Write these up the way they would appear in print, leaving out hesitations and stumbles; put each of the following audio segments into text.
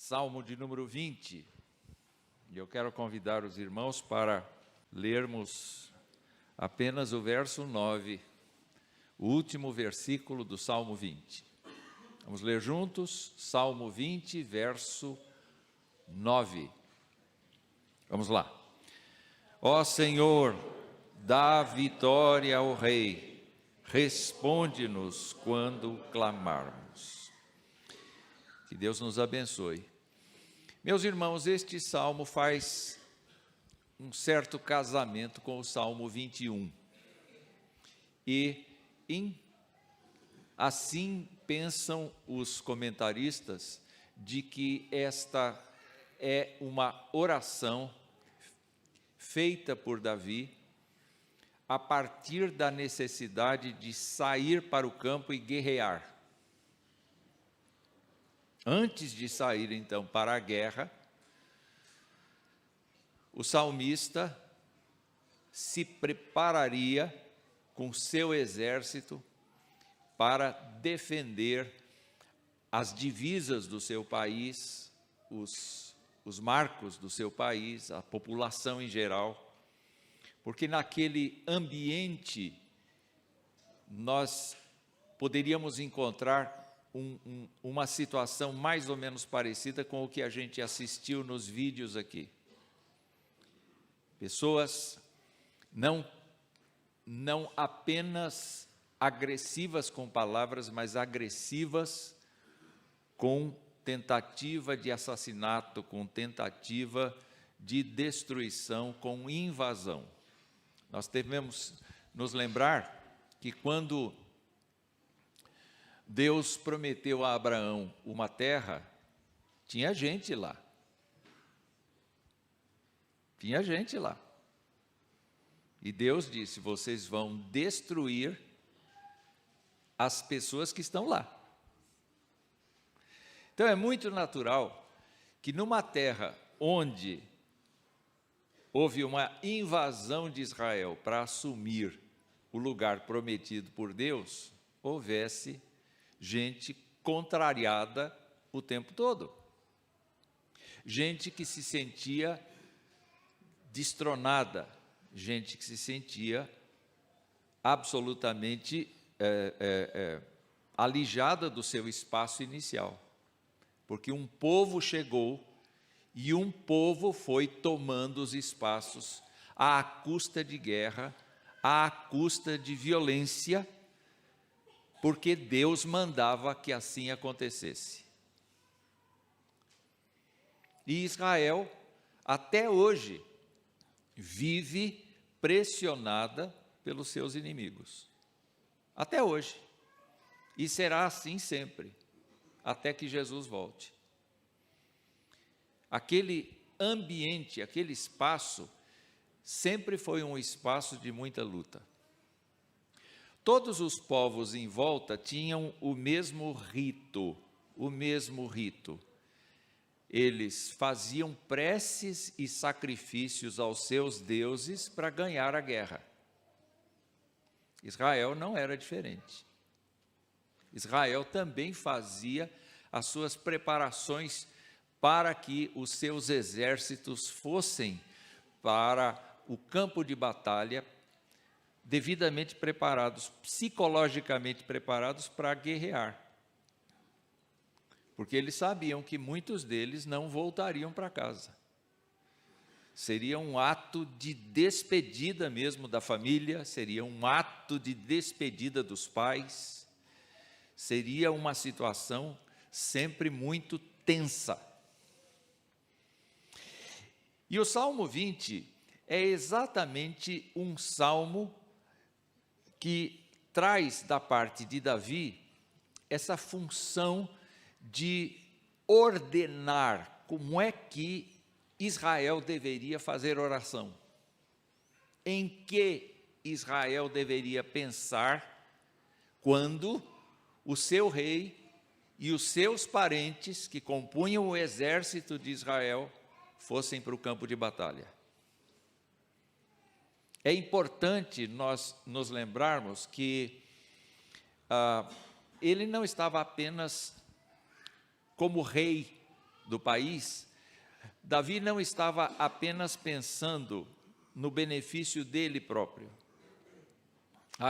Salmo de número 20, e eu quero convidar os irmãos para lermos apenas o verso 9, o último versículo do Salmo 20. Vamos ler juntos, Salmo 20, verso 9. Vamos lá. Ó Senhor, dá vitória ao Rei, responde-nos quando clamarmos. Que Deus nos abençoe. Meus irmãos, este salmo faz um certo casamento com o Salmo 21. E assim pensam os comentaristas de que esta é uma oração feita por Davi a partir da necessidade de sair para o campo e guerrear. Antes de sair, então, para a guerra, o salmista se prepararia com seu exército para defender as divisas do seu país, os marcos do seu país, a população em geral, porque naquele ambiente nós poderíamos encontrar uma situação mais ou menos parecida com o que a gente assistiu nos vídeos aqui. Pessoas não apenas agressivas com palavras, mas agressivas com tentativa de assassinato, com tentativa de destruição, com invasão. Nós devemos nos lembrar que quando Deus prometeu a Abraão uma terra, tinha gente lá. Tinha gente lá. E Deus disse: vocês vão destruir as pessoas que estão lá. Então é muito natural que numa terra onde houve uma invasão de Israel para assumir o lugar prometido por Deus, houvesse gente contrariada o tempo todo. Gente que se sentia destronada, gente que se sentia absolutamente alijada do seu espaço inicial. Porque um povo chegou e um povo foi tomando os espaços à custa de guerra, à custa de violência, porque Deus mandava que assim acontecesse. E Israel, até hoje, vive pressionada pelos seus inimigos. Até hoje. E será assim sempre, até que Jesus volte. Aquele ambiente, aquele espaço, sempre foi um espaço de muita luta. Todos os povos em volta tinham o mesmo rito, Eles faziam preces e sacrifícios aos seus deuses para ganhar a guerra. Israel não era diferente. Israel também fazia as suas preparações para que os seus exércitos fossem para o campo de batalha, devidamente preparados, psicologicamente preparados para guerrear. Porque eles sabiam que muitos deles não voltariam para casa. Seria um ato de despedida mesmo da família, seria um ato de despedida dos pais, seria uma situação sempre muito tensa. E o Salmo 20 é exatamente um salmo que traz da parte de Davi essa função de ordenar como é que Israel deveria fazer oração, em que Israel deveria pensar quando o seu rei e os seus parentes que compunham o exército de Israel fossem para o campo de batalha. É importante nós nos lembrarmos que ele não estava apenas como rei do país, Davi não estava apenas pensando no benefício dele próprio.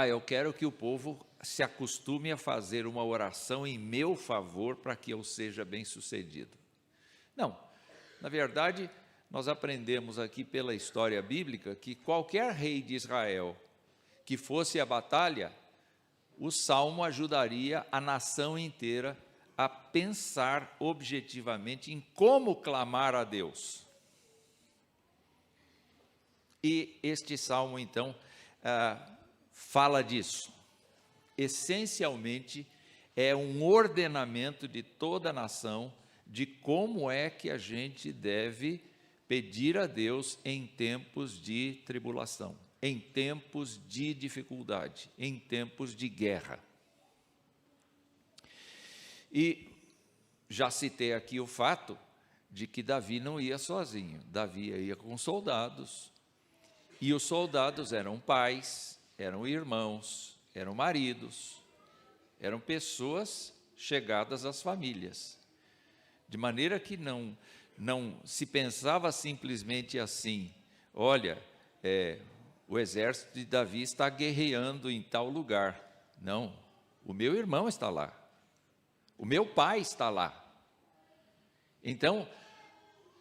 Eu quero que o povo se acostume a fazer uma oração em meu favor para que eu seja bem-sucedido. Não, na verdade, nós aprendemos aqui pela história bíblica que qualquer rei de Israel que fosse à batalha, o salmo ajudaria a nação inteira a pensar objetivamente em como clamar a Deus. E este salmo, então, fala disso. Essencialmente, é um ordenamento de toda a nação de como é que a gente deve pedir a Deus em tempos de tribulação, em tempos de dificuldade, em tempos de guerra. E já citei aqui o fato de que Davi não ia sozinho, Davi ia com soldados, e os soldados eram pais, eram irmãos, eram maridos, eram pessoas chegadas às famílias, de maneira que não se pensava simplesmente assim: olha, o exército de Davi está guerreando em tal lugar. Não, o meu irmão está lá, o meu pai está lá. Então,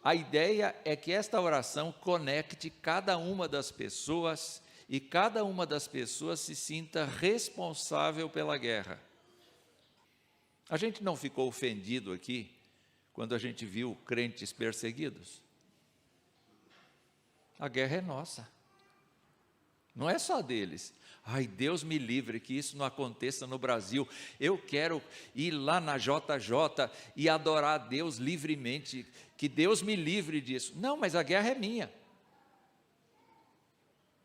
a ideia é que esta oração conecte cada uma das pessoas e cada uma das pessoas se sinta responsável pela guerra. A gente não ficou ofendido aqui quando a gente viu crentes perseguidos? A guerra é nossa, não é só deles. Ai, Deus me livre que isso não aconteça no Brasil. Eu quero ir lá na JJ e adorar a Deus livremente, que Deus me livre disso. Não, mas a guerra é minha.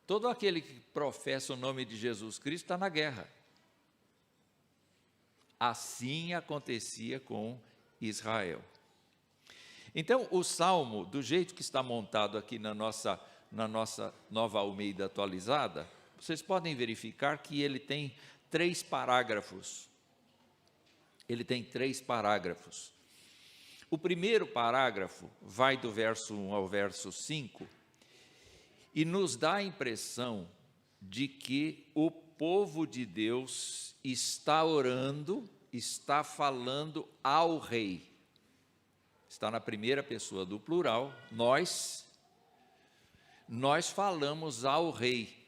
Todo aquele que professa o nome de Jesus Cristo está na guerra. Assim acontecia com Israel. Então, o Salmo, do jeito que está montado aqui na nossa Nova Almeida atualizada, vocês podem verificar que ele tem 3 parágrafos. Ele tem 3 parágrafos. O primeiro parágrafo vai do verso 1 ao verso 5 e nos dá a impressão de que o povo de Deus está orando, está falando ao rei. Está na primeira pessoa do plural, nós falamos ao rei.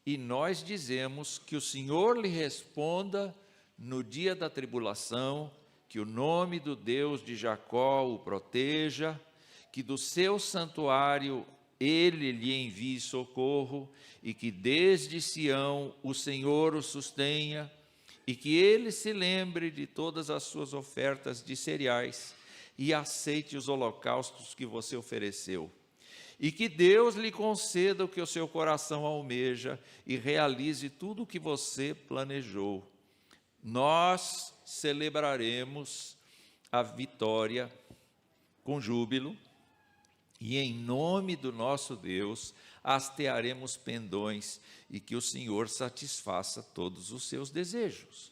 E nós dizemos que o Senhor lhe responda no dia da tribulação, que o nome do Deus de Jacó o proteja, que do seu santuário ele lhe envie socorro, e que desde Sião o Senhor o sustenha, e que ele se lembre de todas as suas ofertas de cereais, e aceite os holocaustos que você ofereceu. E que Deus lhe conceda o que o seu coração almeja e realize tudo o que você planejou. Nós celebraremos a vitória com júbilo e em nome do nosso Deus hastearemos pendões e que o Senhor satisfaça todos os seus desejos.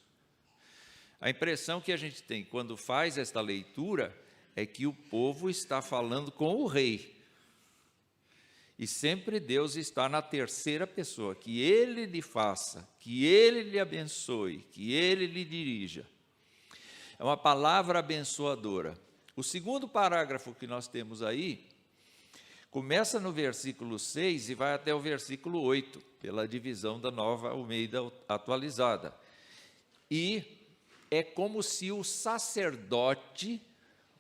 A impressão que a gente tem quando faz esta leitura é que o povo está falando com o rei. E sempre Deus está na terceira pessoa, que Ele lhe faça, que Ele lhe abençoe, que Ele lhe dirija. É uma palavra abençoadora. O segundo parágrafo que nós temos aí, começa no versículo 6 e vai até o versículo 8, pela divisão da Nova Almeida atualizada. E é como se o sacerdote,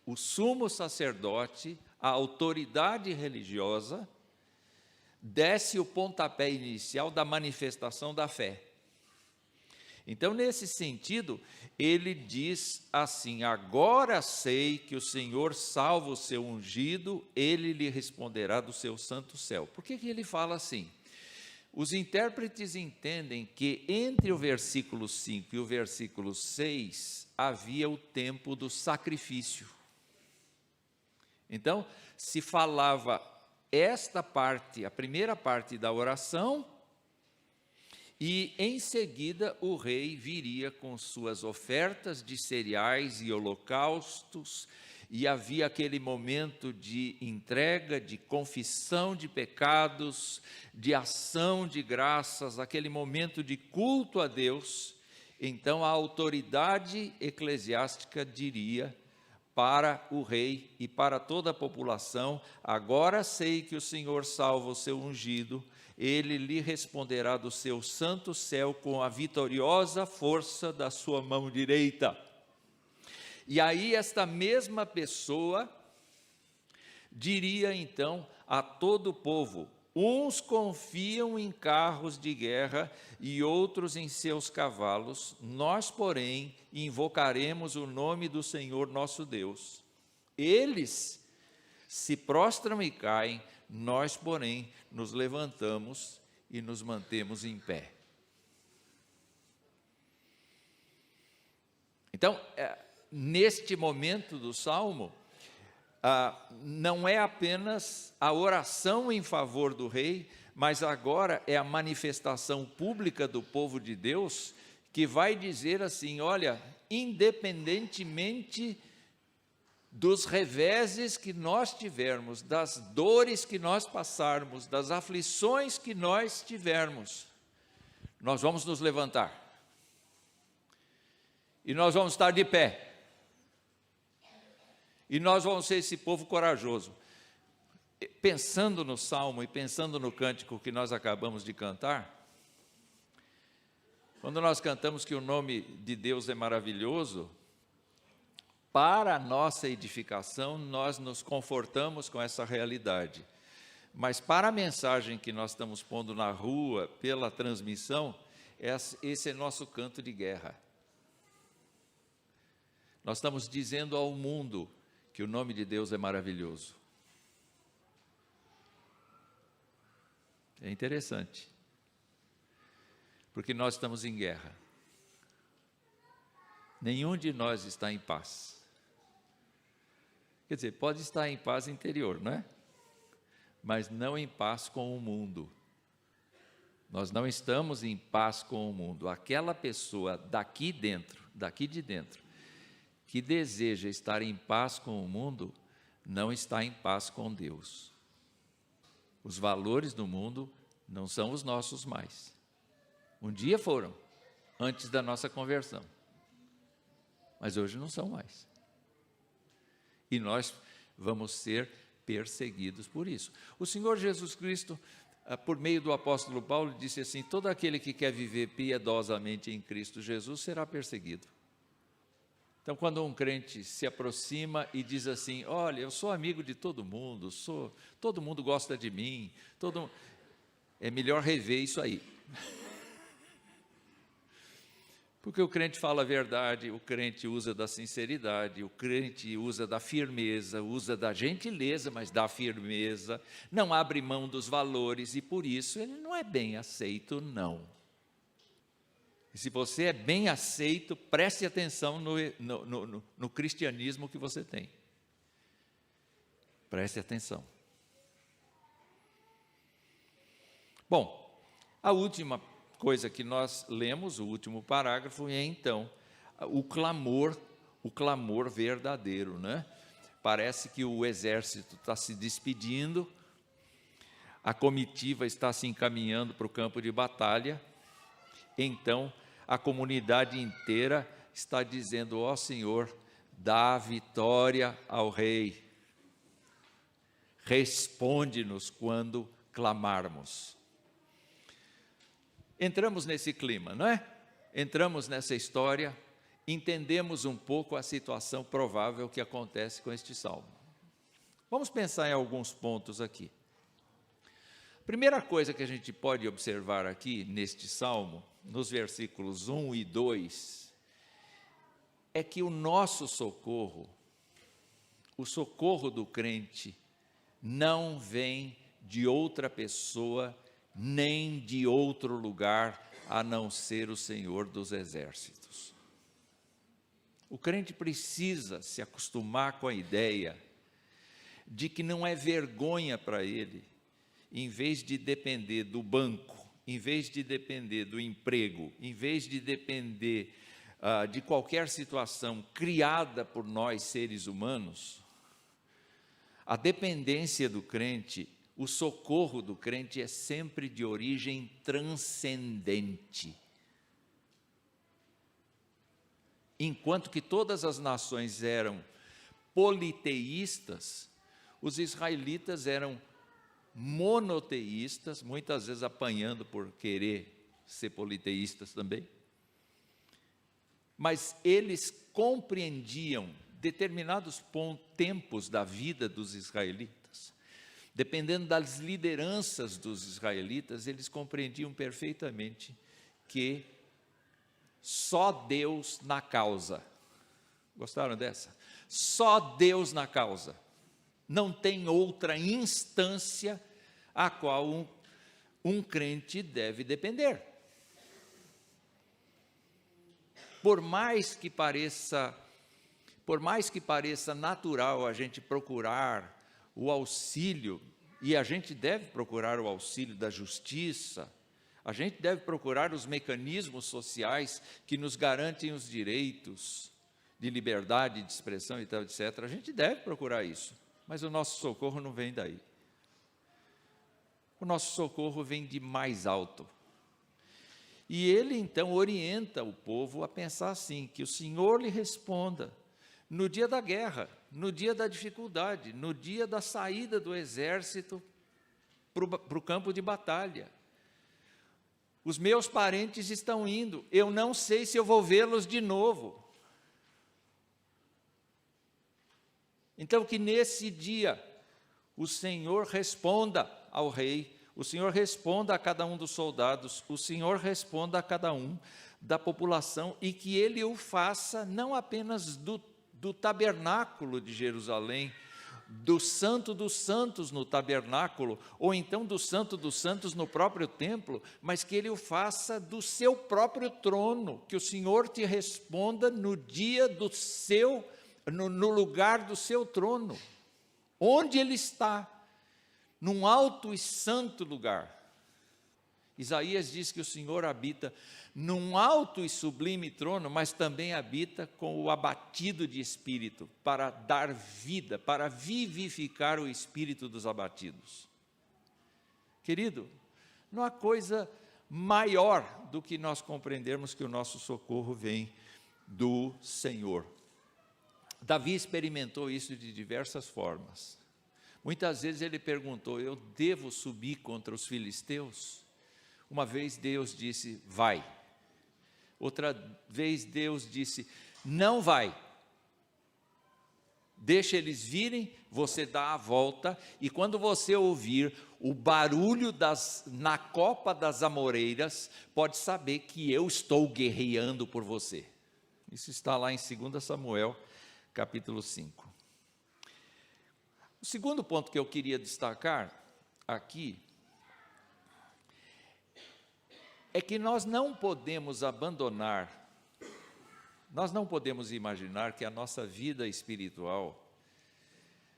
o sumo sacerdote, a autoridade religiosa, desse o pontapé inicial da manifestação da fé. Então, nesse sentido, ele diz assim: agora sei que o Senhor salva o seu ungido, ele lhe responderá do seu santo céu. Por que ele fala assim? Os intérpretes entendem que entre o versículo 5 e o versículo 6 havia o tempo do sacrifício. Então, se falava esta parte, a primeira parte da oração, e em seguida o rei viria com suas ofertas de cereais e holocaustos, e havia aquele momento de entrega, de confissão de pecados, de ação de graças, aquele momento de culto a Deus, então a autoridade eclesiástica diria para o rei e para toda a população: agora sei que o Senhor salva o seu ungido, ele lhe responderá do seu santo céu com a vitoriosa força da sua mão direita. E aí esta mesma pessoa diria então a todo o povo: uns confiam em carros de guerra e outros em seus cavalos, nós, porém, invocaremos o nome do Senhor nosso Deus. Eles se prostram e caem, nós, porém, nos levantamos e nos mantemos em pé. Então, neste momento do Salmo, não é apenas a oração em favor do rei, mas agora é a manifestação pública do povo de Deus, que vai dizer assim: olha, independentemente dos reveses que nós tivermos, das dores que nós passarmos, das aflições que nós tivermos, nós vamos nos levantar, e nós vamos estar de pé, e nós vamos ser esse povo corajoso. Pensando no Salmo e pensando no cântico que nós acabamos de cantar, quando nós cantamos que o nome de Deus é maravilhoso, para a nossa edificação, nós nos confortamos com essa realidade. Mas para a mensagem que nós estamos pondo na rua, pela transmissão, esse é nosso canto de guerra. Nós estamos dizendo ao mundo que o nome de Deus é maravilhoso. É interessante, porque nós estamos em guerra. Nenhum de nós está em paz. Quer dizer, pode estar em paz interior, não é? Mas não em paz com o mundo. Nós não estamos em paz com o mundo. Aquela pessoa daqui de dentro, que deseja estar em paz com o mundo, não está em paz com Deus. Os valores do mundo não são os nossos mais. Um dia foram, antes da nossa conversão. Mas hoje não são mais. E nós vamos ser perseguidos por isso. O Senhor Jesus Cristo, por meio do apóstolo Paulo, disse assim: todo aquele que quer viver piedosamente em Cristo Jesus será perseguido. Então, quando um crente se aproxima e diz assim: olha, eu sou amigo de todo mundo, todo mundo gosta de mim, é melhor rever isso aí. Porque o crente fala a verdade, o crente usa da sinceridade, o crente usa da firmeza, usa da gentileza, mas da firmeza, não abre mão dos valores, e por isso ele não é bem aceito, não. E se você é bem aceito, preste atenção no cristianismo que você tem. Preste atenção. Bom, a última coisa que nós lemos, o último parágrafo, é então o clamor verdadeiro, né? Parece que o exército está se despedindo, a comitiva está se encaminhando para o campo de batalha. Então, a comunidade inteira está dizendo: ó Senhor, dá vitória ao rei. Responde-nos quando clamarmos. Entramos nesse clima, não é? Entramos nessa história, entendemos um pouco a situação provável que acontece com este salmo. Vamos pensar em alguns pontos aqui. Primeira coisa que a gente pode observar aqui neste salmo, nos versículos 1 e 2, é que o nosso socorro, o socorro do crente, não vem de outra pessoa, nem de outro lugar, a não ser o Senhor dos Exércitos. O crente precisa se acostumar com a ideia de que não é vergonha para ele, em vez de depender do banco, em vez de depender do emprego, em vez de depender de qualquer situação criada por nós, seres humanos, a dependência do crente, o socorro do crente é sempre de origem transcendente. Enquanto que todas as nações eram politeístas, os israelitas eram monoteístas, muitas vezes apanhando por querer ser politeístas também. Mas eles compreendiam determinados tempos da vida dos israelitas. Dependendo das lideranças dos israelitas, eles compreendiam perfeitamente que só Deus na causa. Gostaram dessa? Só Deus na causa. Não tem outra instância a qual um crente deve depender. Por mais que pareça natural a gente procurar o auxílio, e a gente deve procurar o auxílio da justiça, a gente deve procurar os mecanismos sociais que nos garantem os direitos de liberdade de expressão e tal, etc. A gente deve procurar isso, mas o nosso socorro não vem daí. O nosso socorro vem de mais alto. E ele então orienta o povo a pensar assim, que o Senhor lhe responda no dia da guerra, no dia da dificuldade, no dia da saída do exército para o campo de batalha. Os meus parentes estão indo, eu não sei se eu vou vê-los de novo. Então que nesse dia o Senhor responda ao rei, o Senhor responda a cada um dos soldados, o Senhor responda a cada um da população, e que Ele o faça não apenas do tabernáculo de Jerusalém, do Santo dos Santos no tabernáculo, ou então do Santo dos Santos no próprio templo, mas que Ele o faça do seu próprio trono, que o Senhor te responda no dia do seu, no lugar do seu trono, onde Ele está, num alto e santo lugar. Isaías diz que o Senhor habita num alto e sublime trono, mas também habita com o abatido de espírito, para dar vida, para vivificar o espírito dos abatidos. Querido, não há coisa maior do que nós compreendermos que o nosso socorro vem do Senhor. Davi experimentou isso de diversas formas. Muitas vezes ele perguntou: eu devo subir contra os filisteus? Uma vez Deus disse: vai. Outra vez Deus disse: não vai. Deixa eles virem, você dá a volta, e quando você ouvir o barulho na copa das amoreiras, pode saber que eu estou guerreando por você. Isso está lá em 2 Samuel, capítulo 5. O segundo ponto que eu queria destacar aqui é que nós não podemos abandonar, nós não podemos imaginar que a nossa vida espiritual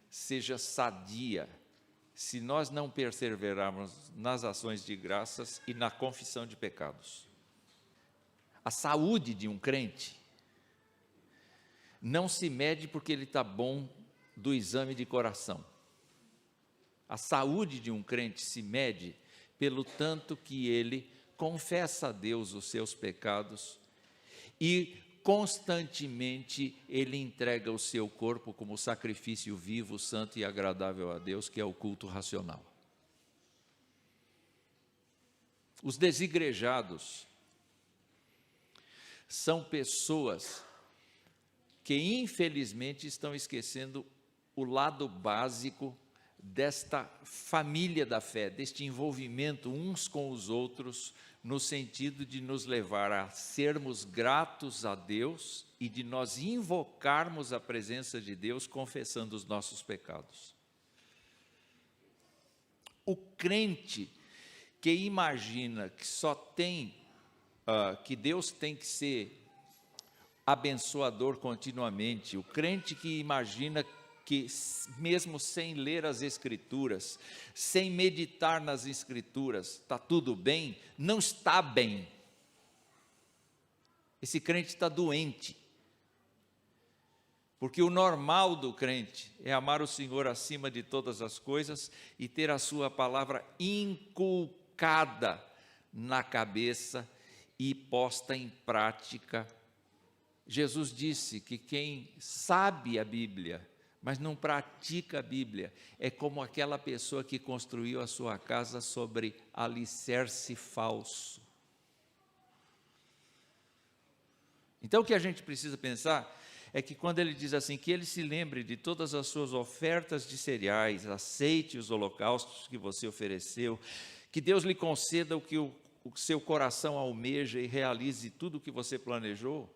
seja sadia se nós não perseverarmos nas ações de graças e na confissão de pecados. A saúde de um crente não se mede porque ele está bom do exame de coração. A saúde de um crente se mede pelo tanto que ele confessa a Deus os seus pecados e constantemente ele entrega o seu corpo como sacrifício vivo, santo e agradável a Deus, que é o culto racional. Os desigrejados são pessoas que infelizmente estão esquecendo o lado básico desta família da fé, deste envolvimento uns com os outros, no sentido de nos levar a sermos gratos a Deus e de nós invocarmos a presença de Deus confessando os nossos pecados. O crente que imagina que só tem, que Deus tem que ser abençoador continuamente, o crente que imagina que mesmo sem ler as Escrituras, sem meditar nas Escrituras, está tudo bem, não está bem. Esse crente está doente. Porque o normal do crente é amar o Senhor acima de todas as coisas e ter a sua palavra inculcada na cabeça e posta em prática. Jesus disse que quem sabe a Bíblia, mas não pratica a Bíblia, é como aquela pessoa que construiu a sua casa sobre alicerce falso. Então o que a gente precisa pensar é que quando ele diz assim, que ele se lembre de todas as suas ofertas de cereais, aceite os holocaustos que você ofereceu, que Deus lhe conceda o que o seu coração almeja e realize tudo o que você planejou.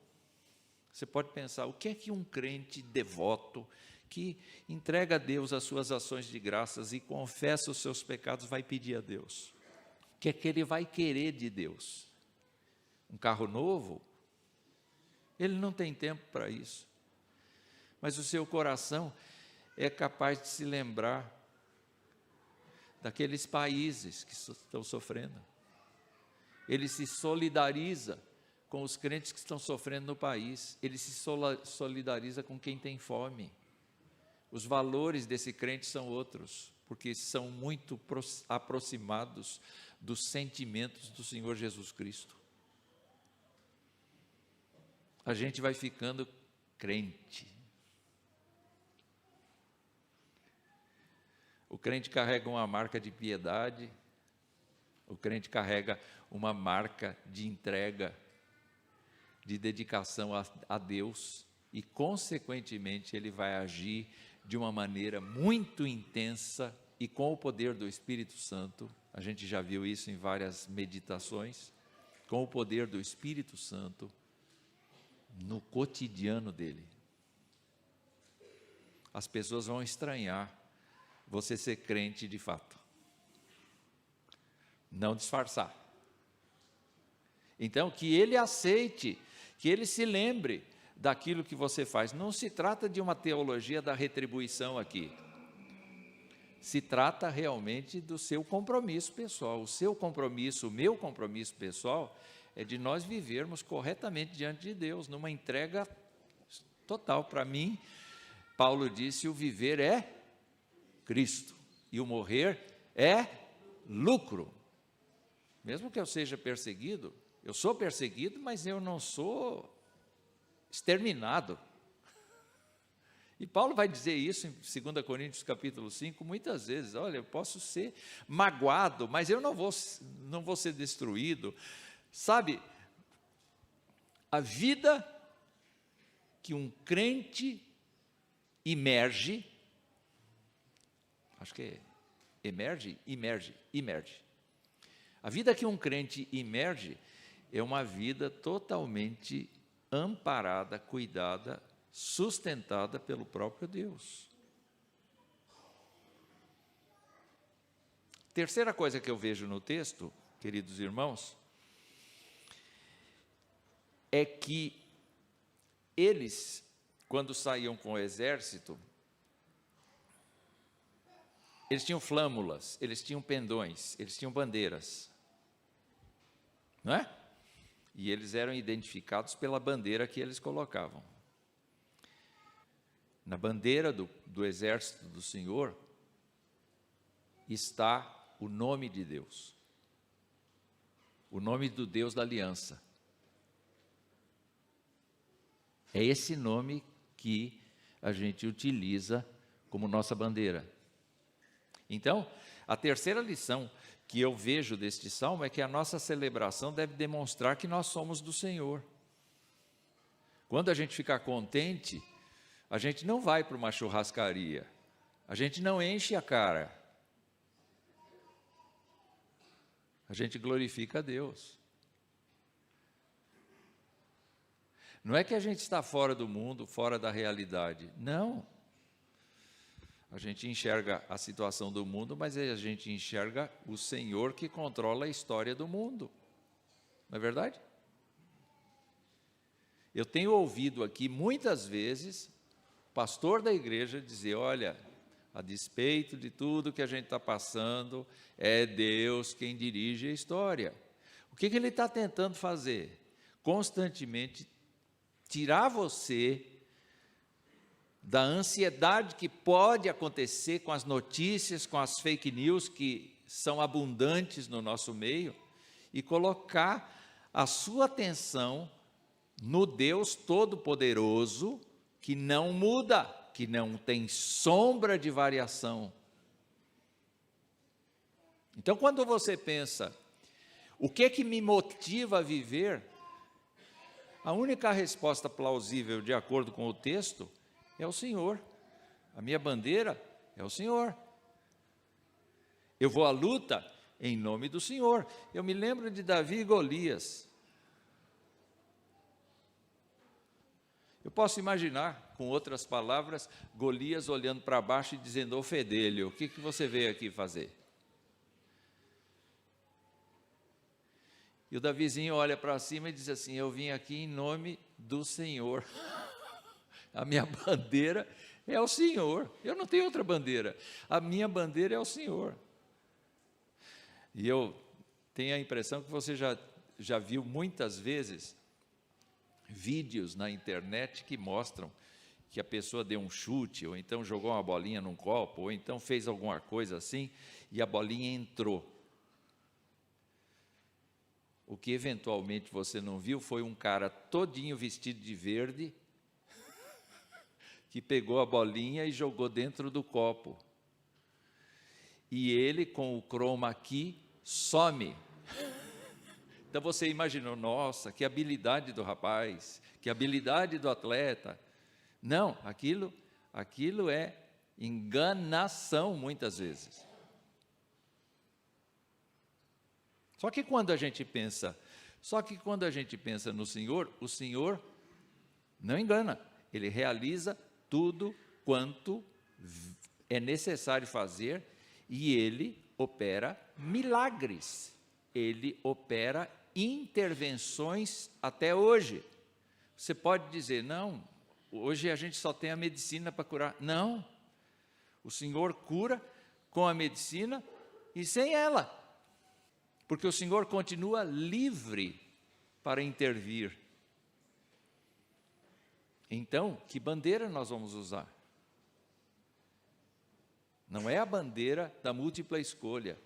Você pode pensar, o que é que um crente devoto, que entrega a Deus as suas ações de graças e confessa os seus pecados, vai pedir a Deus? O que é que ele vai querer de Deus? Um carro novo? Ele não tem tempo para isso. Mas o seu coração é capaz de se lembrar daqueles países que estão sofrendo. Ele se solidariza com os crentes que estão sofrendo no país. Ele se solidariza com quem tem fome. Os valores desse crente são outros, porque são muito aproximados dos sentimentos do Senhor Jesus Cristo. A gente vai ficando crente. O crente carrega uma marca de piedade, o crente carrega uma marca de entrega, de dedicação a Deus, e consequentemente ele vai agir de uma maneira muito intensa e com o poder do Espírito Santo. A gente já viu isso em várias meditações, com o poder do Espírito Santo no cotidiano dele. As pessoas vão estranhar você ser crente de fato, não disfarçar. Então, que ele aceite, que ele se lembre daquilo que você faz. Não se trata de uma teologia da retribuição aqui. Se trata realmente do seu compromisso pessoal. O seu compromisso, o meu compromisso pessoal, é de nós vivermos corretamente diante de Deus, numa entrega total. Para mim, Paulo disse, o viver é Cristo, e o morrer é lucro. Mesmo que eu seja perseguido, eu sou perseguido, mas eu não sou exterminado. E Paulo vai dizer isso em 2 Coríntios capítulo 5, muitas vezes. Olha, eu posso ser magoado, mas eu não vou ser destruído. Sabe, a vida que um crente imerge, acho que é emerge. A vida que um crente imerge é uma vida totalmente amparada, cuidada, sustentada pelo próprio Deus. Terceira coisa que eu vejo no texto, queridos irmãos, é que eles, quando saíam com o exército, eles tinham flâmulas, eles tinham pendões, eles tinham bandeiras, não é? E eles eram identificados pela bandeira que eles colocavam. Na bandeira do exército do Senhor está o nome de Deus, o nome do Deus da aliança. É esse nome que a gente utiliza como nossa bandeira. Então, a terceira lição que eu vejo deste salmo é que a nossa celebração deve demonstrar que nós somos do Senhor. Quando a gente ficar contente, a gente não vai para uma churrascaria, a gente não enche a cara, a gente glorifica a Deus. Não é que a gente está fora do mundo, fora da realidade, não. A gente enxerga a situação do mundo, mas a gente enxerga o Senhor que controla a história do mundo, não é verdade? Eu tenho ouvido aqui muitas vezes o pastor da igreja dizer, olha, a despeito de tudo que a gente está passando, é Deus quem dirige a história. O que ele está tentando fazer? constantemente tirar você da ansiedade que pode acontecer com as notícias, com as fake news que são abundantes no nosso meio, e colocar a sua atenção no Deus Todo-Poderoso, que não muda, que não tem sombra de variação. Então, quando você pensa, o que é que me motiva a viver? A única resposta plausível, de acordo com o texto, é o Senhor. A minha bandeira é o Senhor. Eu vou à luta em nome do Senhor. Eu me lembro de Davi e Golias. Eu posso imaginar, com outras palavras, Golias olhando para baixo e dizendo: ô fedelho, o que você veio aqui fazer? E o Davizinho olha para cima e diz assim: eu vim aqui em nome do Senhor. A minha bandeira é o Senhor. Eu não tenho outra bandeira. A minha bandeira é o Senhor. E eu tenho a impressão que você já viu muitas vezes vídeos na internet que mostram que a pessoa deu um chute, ou então jogou uma bolinha num copo, ou então fez alguma coisa assim, e a bolinha entrou. O que eventualmente você não viu foi um cara todinho vestido de verde, que pegou a bolinha e jogou dentro do copo. E ele, com o chroma key, some. Então você imaginou: nossa, que habilidade do rapaz, que habilidade do atleta. Não, aquilo é enganação muitas vezes. Só que quando a gente pensa no Senhor, o Senhor não engana. Ele realiza tudo quanto é necessário fazer, e Ele opera milagres. Ele opera intervenções até hoje. Você pode dizer: não, hoje a gente só tem a medicina para curar. Não, o Senhor cura com a medicina e sem ela, porque o Senhor continua livre para intervir. Então, que bandeira nós vamos usar? Não é a bandeira da múltipla escolha,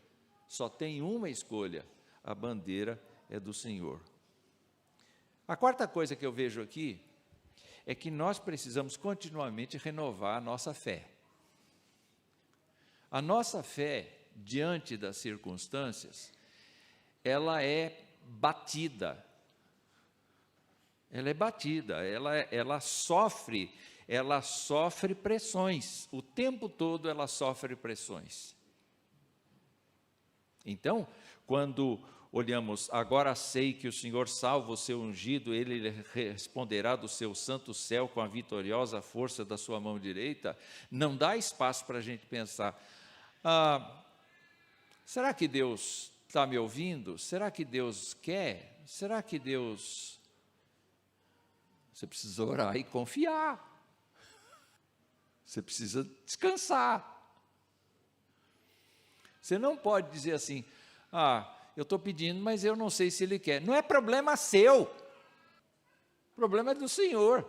só tem uma escolha: a bandeira é do Senhor. A quarta coisa que eu vejo aqui é que nós precisamos continuamente renovar a nossa fé. A nossa fé, diante das circunstâncias, ela é batida. Ela sofre pressões. O tempo todo ela sofre pressões. Então, quando olhamos: agora sei que o Senhor salva o seu ungido, ele lhe responderá do seu santo céu com a vitoriosa força da sua mão direita, não dá espaço para a gente pensar: será que Deus está me ouvindo? Será que Deus quer? Será que Deus... Você precisa orar e confiar. Você precisa descansar. Você não pode dizer assim: eu estou pedindo, mas eu não sei se Ele quer. Não é problema seu. O problema é do Senhor.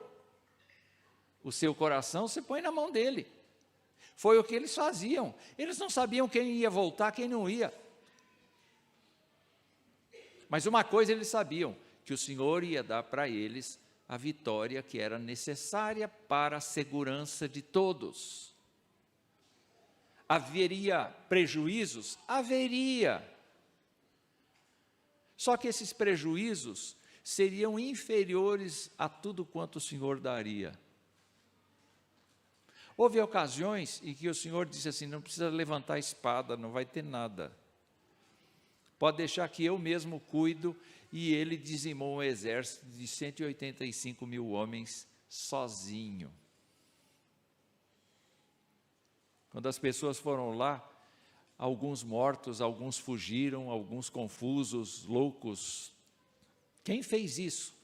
O seu coração você põe na mão dEle. Foi o que eles faziam. Eles não sabiam quem ia voltar, quem não ia. Mas uma coisa eles sabiam: que o Senhor ia dar para eles a vitória que era necessária para a segurança de todos. Haveria prejuízos? Haveria. Só que esses prejuízos seriam inferiores a tudo quanto o Senhor daria. Houve ocasiões em que o Senhor disse assim: não precisa levantar a espada, não vai ter nada. Pode deixar que eu mesmo cuido. E ele dizimou um exército de 185 mil homens sozinho. Quando as pessoas foram lá, alguns mortos, alguns fugiram, alguns confusos, loucos. Quem fez isso?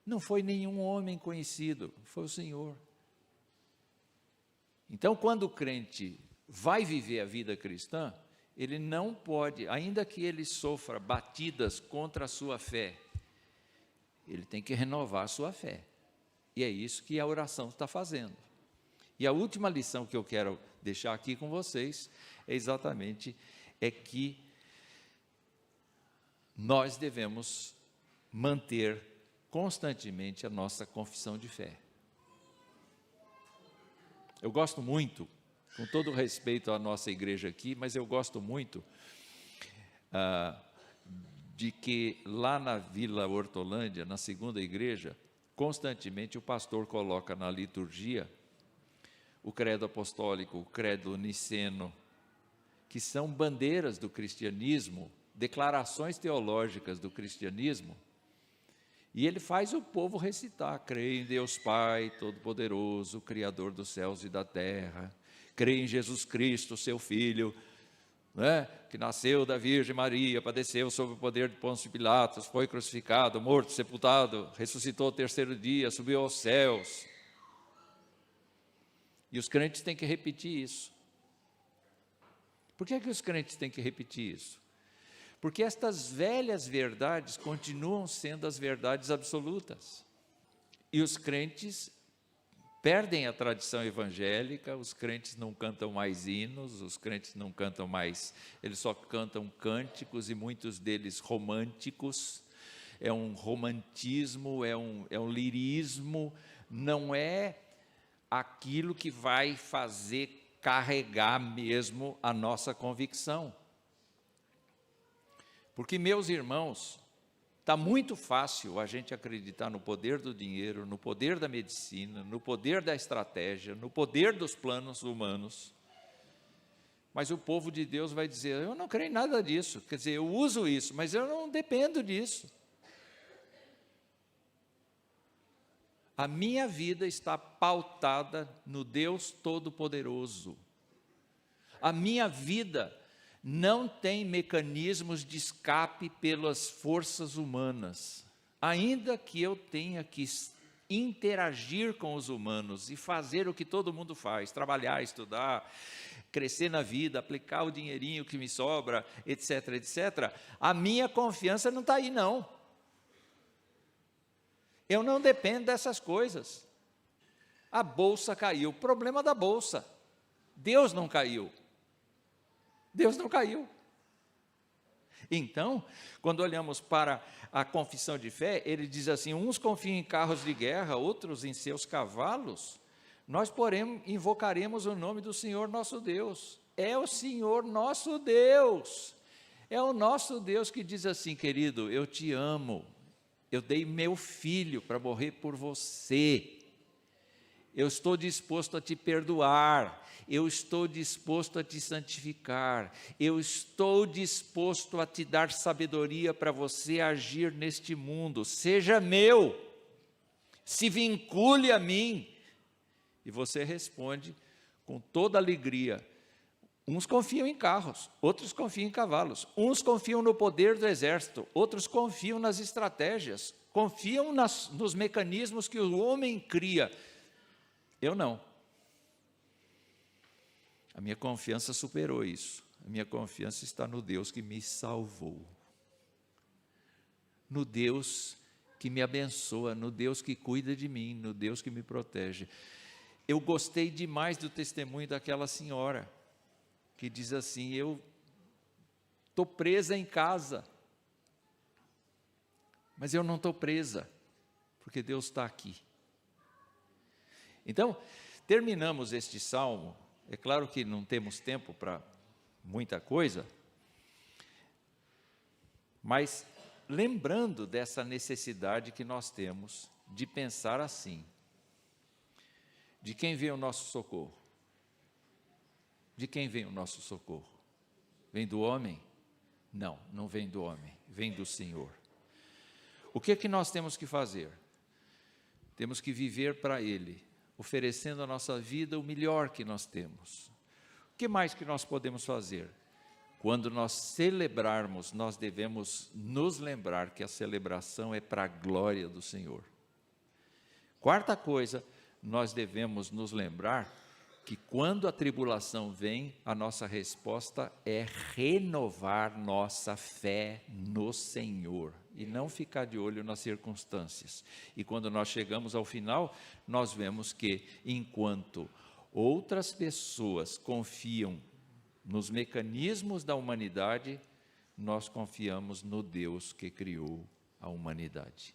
Não foi nenhum homem conhecido, foi o Senhor. Então, quando o crente vai viver a vida cristã, ele não pode, ainda que ele sofra batidas contra a sua fé, ele tem que renovar a sua fé. E é isso que a oração está fazendo. E a última lição que eu quero deixar aqui com vocês é exatamente que nós devemos manter constantemente a nossa confissão de fé. Eu gosto muito, com todo respeito à nossa igreja aqui, mas eu gosto muito de que lá na Vila Hortolândia, na segunda igreja, constantemente o pastor coloca na liturgia o credo apostólico, o credo niceno, que são bandeiras do cristianismo, declarações teológicas do cristianismo, e ele faz o povo recitar: creio em Deus Pai Todo-Poderoso, Criador dos céus e da terra, creio em Jesus Cristo, seu Filho, que nasceu da Virgem Maria, padeceu sob o poder de Pôncio Pilatos, foi crucificado, morto, sepultado, ressuscitou ao terceiro dia, subiu aos céus. E os crentes têm que repetir isso. Por que os crentes têm que repetir isso? Porque estas velhas verdades continuam sendo as verdades absolutas. E os crentes perdem a tradição evangélica, os crentes não cantam mais hinos, os crentes não cantam mais, eles só cantam cânticos, e muitos deles românticos. É um romantismo, é um lirismo, não é aquilo que vai fazer carregar mesmo a nossa convicção. Porque, meus irmãos, está muito fácil a gente acreditar no poder do dinheiro, no poder da medicina, no poder da estratégia, no poder dos planos humanos. Mas o povo de Deus vai dizer: eu não creio em nada disso. Quer dizer, eu uso isso, mas eu não dependo disso. A minha vida está pautada no Deus Todo-Poderoso. A minha vida não tem mecanismos de escape pelas forças humanas. Ainda que eu tenha que interagir com os humanos e fazer o que todo mundo faz, trabalhar, estudar, crescer na vida, aplicar o dinheirinho que me sobra, etc, etc, a minha confiança não está aí, não. Eu não dependo dessas coisas. A bolsa caiu, problema da bolsa. Deus não caiu. Deus não caiu. Então, quando olhamos para a confissão de fé, ele diz assim: uns confiam em carros de guerra, outros em seus cavalos. Nós, porém, invocaremos o nome do Senhor nosso Deus. É o Senhor nosso Deus. É o nosso Deus que diz assim: querido, eu te amo. Eu dei meu filho para morrer por você. Eu estou disposto a te perdoar. Eu estou disposto a te santificar. Eu estou disposto a te dar sabedoria para você agir neste mundo. Seja meu. Se vincule a mim. E você responde com toda alegria. Uns confiam em carros, outros confiam em cavalos. Uns confiam no poder do exército, outros confiam nas estratégias. Confiam nos mecanismos que o homem cria. Eu não. A minha confiança superou isso. A minha confiança está no Deus que me salvou. No Deus que me abençoa, no Deus que cuida de mim, no Deus que me protege. Eu gostei demais do testemunho daquela senhora, que diz assim: eu estou presa em casa, mas eu não estou presa, porque Deus está aqui. Então, terminamos este salmo. É claro que não temos tempo para muita coisa, mas lembrando dessa necessidade que nós temos de pensar assim: de quem vem o nosso socorro? De quem vem o nosso socorro? Vem do homem? Não, não vem do homem, vem do Senhor. O que é que nós temos que fazer? Temos que viver para Ele, oferecendo a nossa vida o melhor que nós temos. O que mais que nós podemos fazer? Quando nós celebrarmos, nós devemos nos lembrar que a celebração é para a glória do Senhor. Quarta coisa, nós devemos nos lembrar que quando a tribulação vem, a nossa resposta é renovar nossa fé no Senhor. e não ficar de olho nas circunstâncias. E quando nós chegamos ao final, nós vemos que enquanto outras pessoas confiam nos mecanismos da humanidade, nós confiamos no Deus que criou a humanidade.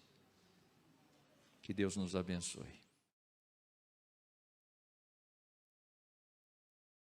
Que Deus nos abençoe.